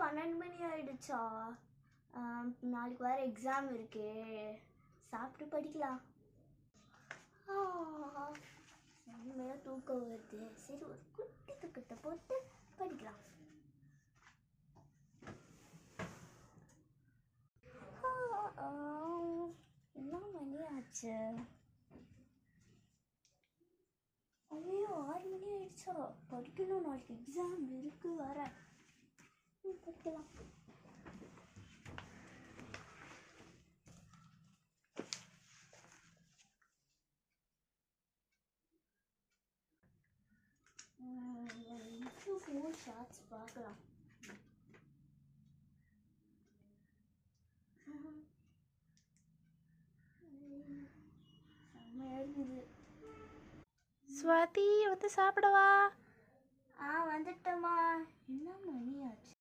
12 மணி ஆயிடுச்சா? நாளைக்கு வேறு எக்ஸாம் இருக்கே, சாப்பிட்டு படிக்கலாம். செம்மையாக தூக்கம் வருது. சரி, ஒரு குட்டி தூக்கத்தை போட்டு படிக்கலாம். என்ன மணி ஆச்சு? ஐயோ, 6 மணி ஆயிடுச்சா? படிக்கணும், நாளைக்கு எக்ஸாம் இருக்கு வர. படிக்கலாம். ஃபோன் ஷார்ட்ஸ் பார்க்கலாம். செம்மையாக இருக்குது. ஸ்வாதி வந்து சாப்பிடவா? வந்துட்டோமா. என்ன மணி ஆச்சு?